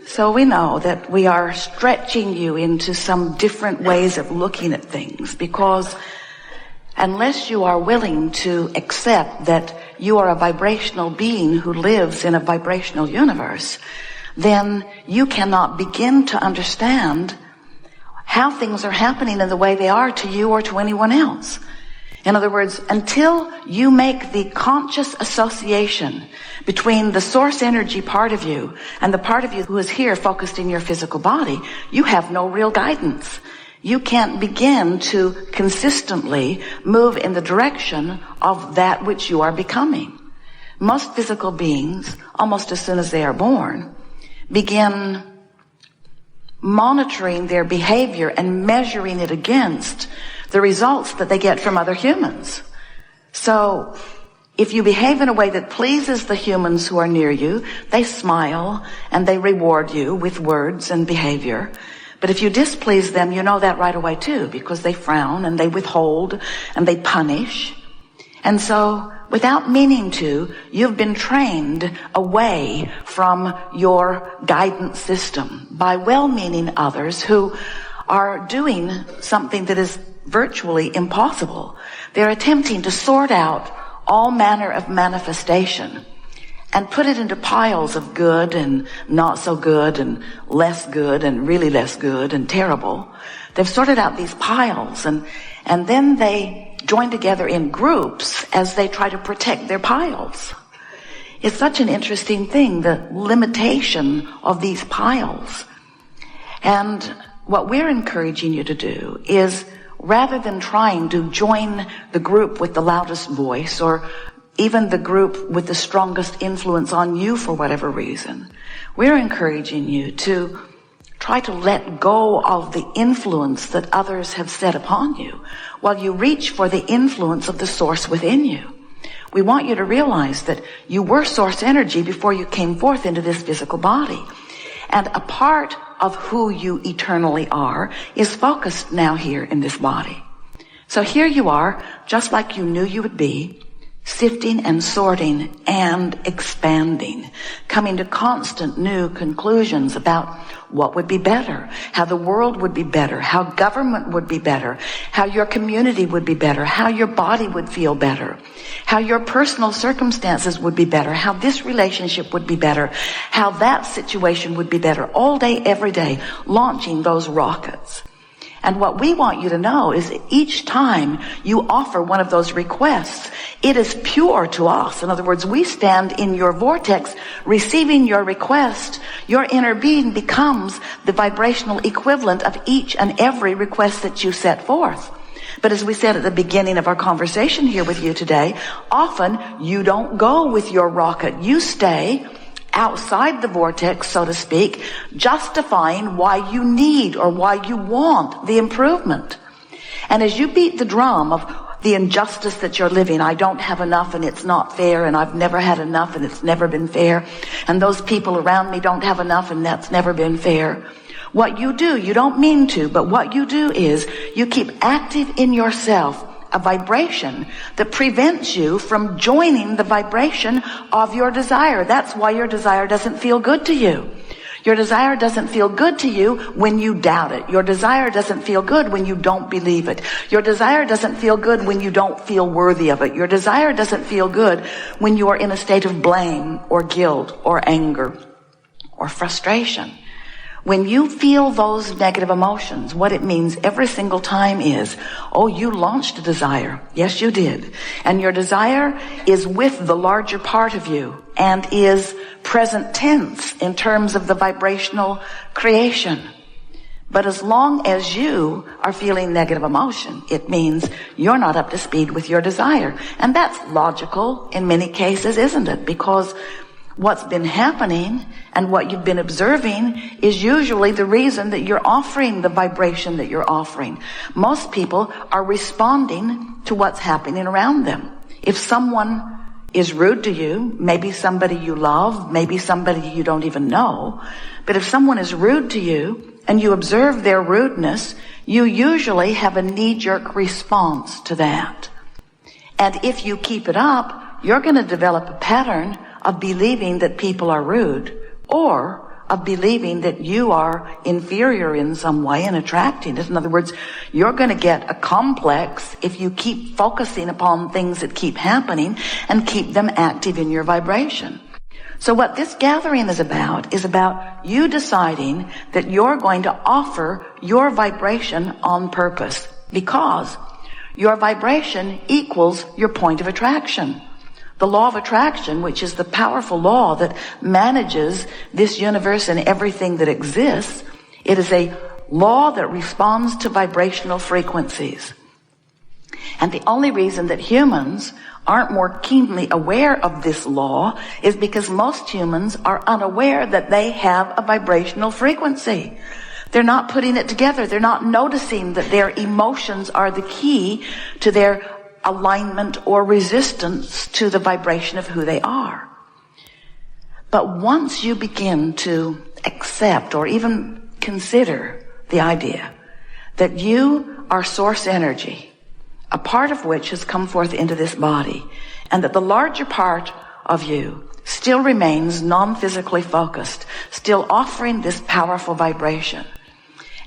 So we know that we are stretching you into some different ways of looking at things, because unless you are willing to accept that you are a vibrational being who lives in a vibrational universe, then you cannot begin to understand how things are happening in the way they are to you or to anyone else. In other words, until you make the conscious association between the source energy part of you and the part of you who is here focused in your physical body, you have no real guidance. You can't begin to consistently move in the direction of that which you are becoming. Most physical beings, almost as soon as they are born, begin monitoring their behavior and measuring it against the results that they get from other humans. So if you behave in a way that pleases the humans who are near you, they smile and they reward you with words and behavior. But if you displease them, you know that right away too, because they frown and they withhold and they punish. And so without meaning to, you've been trained away from your guidance system by well-meaning others who are doing something that is virtually impossible. They're attempting to sort out all manner of manifestation and put it into piles of good and not so good and less good and really less good and terrible. They've sorted out these piles and then they join together in groups as they try to protect their piles. It's such an interesting thing, the limitation of these piles. And what we're encouraging you to do is, rather than trying to join the group with the loudest voice or even the group with the strongest influence on you for whatever reason, we're encouraging you to try to let go of the influence that others have set upon you while you reach for the influence of the source within you. We want you to realize that you were source energy before you came forth into this physical body. And a part of who you eternally are is focused now here in this body. So here you are, just like you knew you would be, sifting and sorting and expanding, coming to constant new conclusions about what would be better, how the world would be better, how government would be better, how your community would be better, how your body would feel better, how your personal circumstances would be better, how this relationship would be better, how that situation would be better, all day, every day, launching those rockets. And what we want you to know is that each time you offer one of those requests, it is pure to us. In other words, we stand in your vortex receiving your request. Your inner being becomes the vibrational equivalent of each and every request that you set forth. But as we said at the beginning of our conversation here with you today, often you don't go with your rocket. You stay outside the vortex, so to speak, justifying why you need or why you want the improvement. And as you beat the drum of the injustice that you're living, I don't have enough and it's not fair, and I've never had enough and it's never been fair, and those people around me don't have enough and that's never been fair. What you do, you don't mean to, but what you do is you keep active in yourself a vibration that prevents you from joining the vibration of your desire. That's why your desire doesn't feel good to you. Your desire doesn't feel good to you when you doubt it. Your desire doesn't feel good when you don't believe it. Your desire doesn't feel good when you don't feel worthy of it. Your desire doesn't feel good when you are in a state of blame or guilt or anger or frustration. When you feel those negative emotions, what it means every single time is, oh, you launched a desire. Yes, you did. And your desire is with the larger part of you and is present tense in terms of the vibrational creation. But as long as you are feeling negative emotion, it means you're not up to speed with your desire. And that's logical in many cases, isn't it? Because what's been happening and what you've been observing is usually the reason that you're offering the vibration that you're offering. Most people are responding to what's happening around them. If someone is rude to you, maybe somebody you love, maybe somebody you don't even know, but if someone is rude to you and you observe their rudeness, you usually have a knee-jerk response to that. And if you keep it up, you're going to develop a pattern of believing that people are rude or of believing that you are inferior in some way and attracting it. In other words, you're going to get a complex if you keep focusing upon things that keep happening and keep them active in your vibration. So what this gathering is about you deciding that you're going to offer your vibration on purpose, because your vibration equals your point of attraction. The law of attraction, which is the powerful law that manages this universe and everything that exists, it is a law that responds to vibrational frequencies. And the only reason that humans aren't more keenly aware of this law is because most humans are unaware that they have a vibrational frequency. They're not putting it together. They're not noticing that their emotions are the key to their alignment or resistance to the vibration of who they are. But once you begin to accept or even consider the idea that you are source energy, a part of which has come forth into this body, and that the larger part of you still remains non-physically focused, still offering this powerful vibration,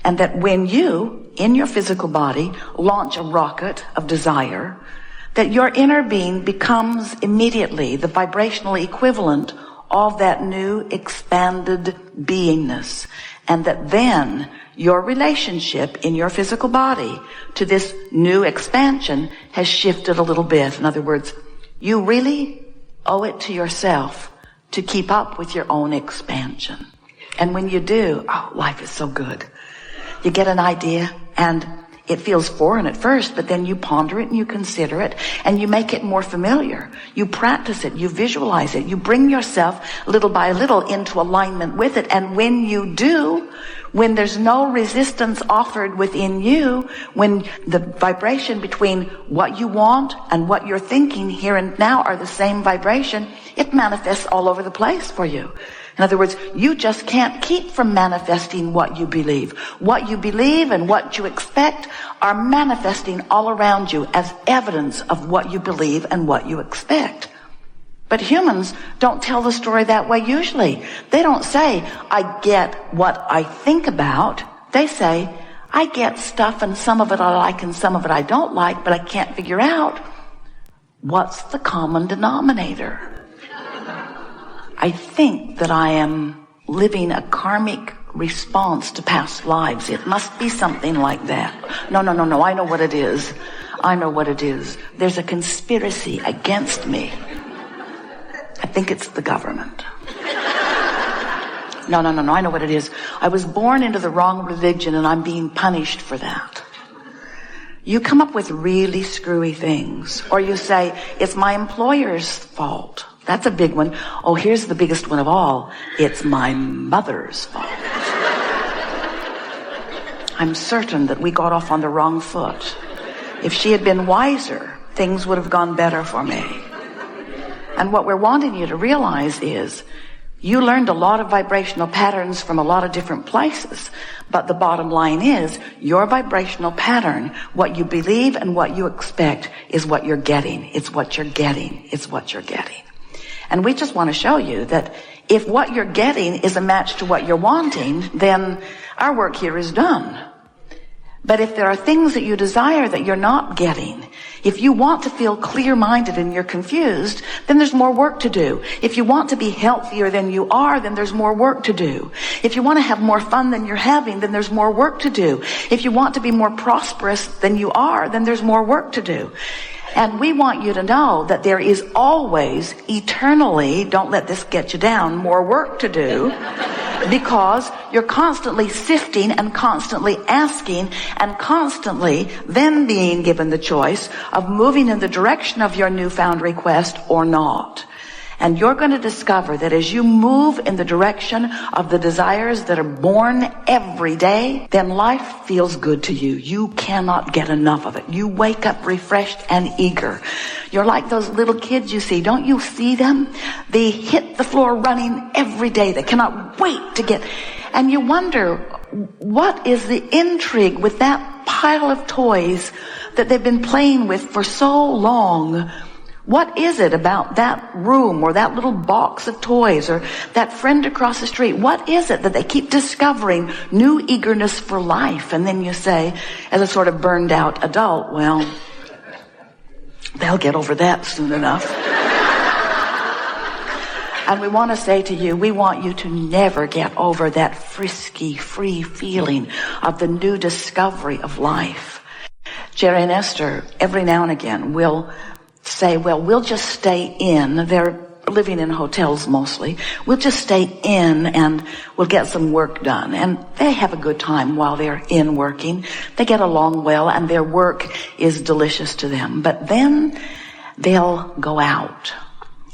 and that when you, in your physical body, launch a rocket of desire, that your inner being becomes immediately the vibrational equivalent of that new expanded beingness, and that then your relationship in your physical body to this new expansion has shifted a little bit. In other words, you really owe it to yourself to keep up with your own expansion. And when you do, life is so good. You get an idea and it feels foreign at first, but then you ponder it and you consider it and you make it more familiar. You practice it, you visualize it, you bring yourself little by little into alignment with it. And when you do, when there's no resistance offered within you, when the vibration between what you want and what you're thinking here and now are the same vibration, it manifests all over the place for you. In other words, you just can't keep from manifesting what you believe. What you believe and what you expect are manifesting all around you as evidence of what you believe and what you expect. But humans don't tell the story that way usually. They don't say, I get what I think about. They say, I get stuff and some of it I like and some of it I don't like, but I can't figure out what's the common denominator. I think that I am living a karmic response to past lives. It must be something like that. No. I know what it is. There's a conspiracy against me. I think it's the government. No, I know what it is. I was born into the wrong religion and I'm being punished for that. You come up with really screwy things. Or you say, it's my employer's fault. That's a big one. Oh, here's the biggest one of all. It's my mother's fault. I'm certain that we got off on the wrong foot. If she had been wiser, things would have gone better for me. And what we're wanting you to realize is you learned a lot of vibrational patterns from a lot of different places. But the bottom line is your vibrational pattern, what you believe and what you expect is what you're getting. It's what you're getting. It's what you're getting. And we just want to show you that if what you're getting is a match to what you're wanting, then our work here is done. But if there are things that you desire that you're not getting, if you want to feel clear-minded and you're confused, then there's more work to do. If you want to be healthier than you are, then there's more work to do. If you want to have more fun than you're having, then there's more work to do. If you want to be more prosperous than you are, then there's more work to do. And we want you to know that there is always, eternally, don't let this get you down, more work to do, because you're constantly sifting and constantly asking and constantly then being given the choice of moving in the direction of your newfound request or not. And you're going to discover that as you move in the direction of the desires that are born every day, then life feels good to you. You cannot get enough of it. You wake up refreshed and eager. You're like those little kids you see. Don't you see them? They hit the floor running every day. They cannot wait to get... And you wonder, what is the intrigue with that pile of toys that they've been playing with for so long? What is it about that room or that little box of toys or that friend across the street? What is it that they keep discovering new eagerness for life? And then you say, as a sort of burned out adult, well, they'll get over that soon enough. And we want to say to you, we want you to never get over that frisky, free feeling of the new discovery of life. Jerry and Esther, every now and again, will say, well, we'll just stay in. They're living in hotels mostly. We'll just stay in and we'll get some work done. And they have a good time while they're in working. They get along well and their work is delicious to them. But then they'll go out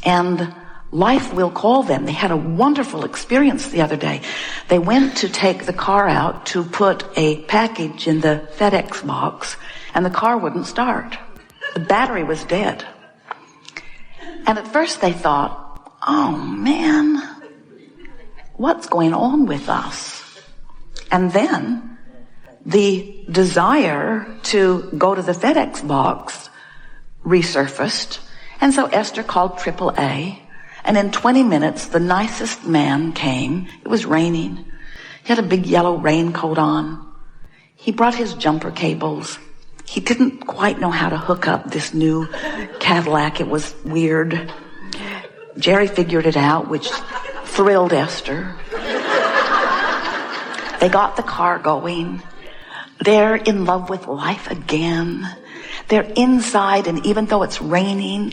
and life will call them. They had a wonderful experience the other day. They went to take the car out to put a package in the FedEx box and the car wouldn't start. The battery was dead. And at first they thought, oh man, what's going on with us? And then the desire to go to the FedEx box resurfaced. And so Esther called AAA. And in 20 minutes, the nicest man came. It was raining. He had a big yellow raincoat on. He brought his jumper cables. He didn't quite know how to hook up this new Cadillac. It was weird. Jerry figured it out, which thrilled Esther. They got the car going. They're in love with life again. They're inside, and even though it's raining,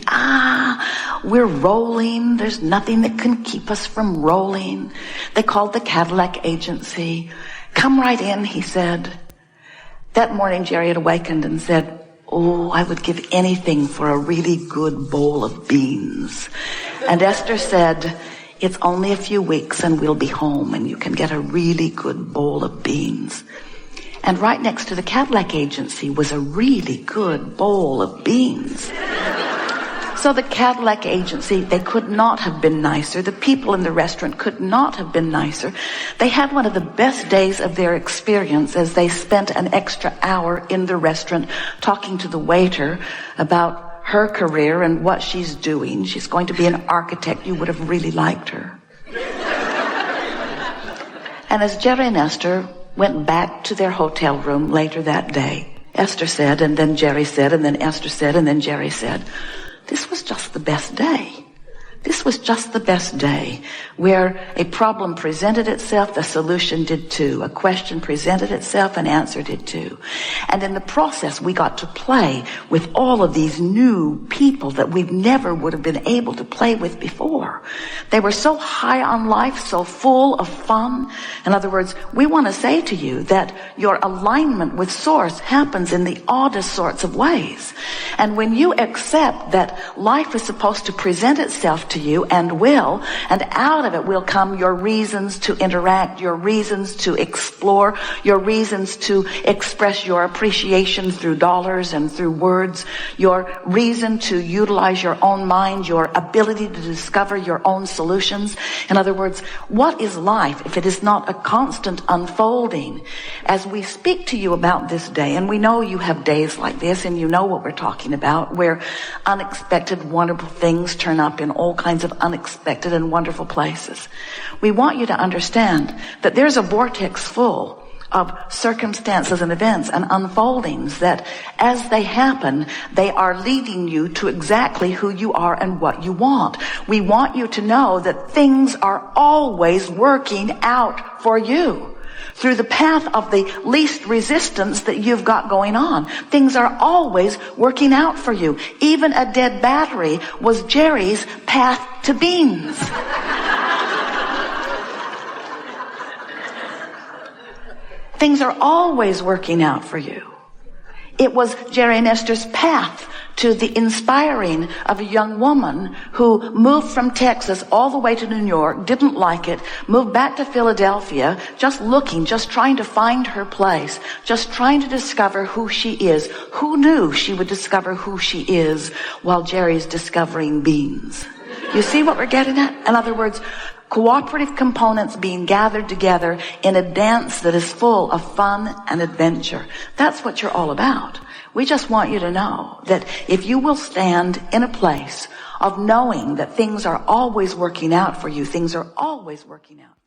we're rolling. There's nothing that can keep us from rolling. They called the Cadillac agency. Come right in, he said. That morning, Jerry had awakened and said, oh, I would give anything for a really good bowl of beans. And Esther said, it's only a few weeks and we'll be home and you can get a really good bowl of beans. And right next to the Cadillac agency was a really good bowl of beans. So the Cadillac agency, they could not have been nicer. The people in the restaurant could not have been nicer. They had one of the best days of their experience as they spent an extra hour in the restaurant talking to the waiter about her career and what she's doing. She's going to be an architect. You would have really liked her. And as Jerry and Esther went back to their hotel room later that day, Esther said, and then Jerry said, and then Esther said, and then Jerry said, this was just the best day. This was just the best day where a problem presented itself, the solution did too. A question presented itself, an answer did too. And in the process, we got to play with all of these new people that we never would have been able to play with before. They were so high on life, so full of fun. In other words, we want to say to you that your alignment with Source happens in the oddest sorts of ways. And when you accept that life is supposed to present itself to you and will, and out of it will come your reasons to interact, your reasons to explore, your reasons to express your appreciation through dollars and through words, your reason to utilize your own mind, your ability to discover your own solutions. In other words, what is life if it is not a constant unfolding? As we speak to you about this day, and we know you have days like this, and you know what we're talking about, where unexpected, wonderful things turn up in all kinds of unexpected and wonderful places. We want you to understand that there's a vortex full of circumstances and events and unfoldings that as they happen, they are leading you to exactly who you are and what you want. We want you to know that things are always working out for you through the path of the least resistance that you've got going on. Things are always working out for you. Even a dead battery was Jerry's path to beans. Things are always working out for you. It was Jerry and Esther's path to the inspiring of a young woman who moved from Texas all the way to New York, didn't like it, moved back to Philadelphia, just looking, just trying to find her place, just trying to discover who she is. Who knew she would discover who she is while Jerry's discovering beans? You see what we're getting at? In other words, cooperative components being gathered together in a dance that is full of fun and adventure. That's what you're all about. We just want you to know that if you will stand in a place of knowing that things are always working out for you, things are always working out.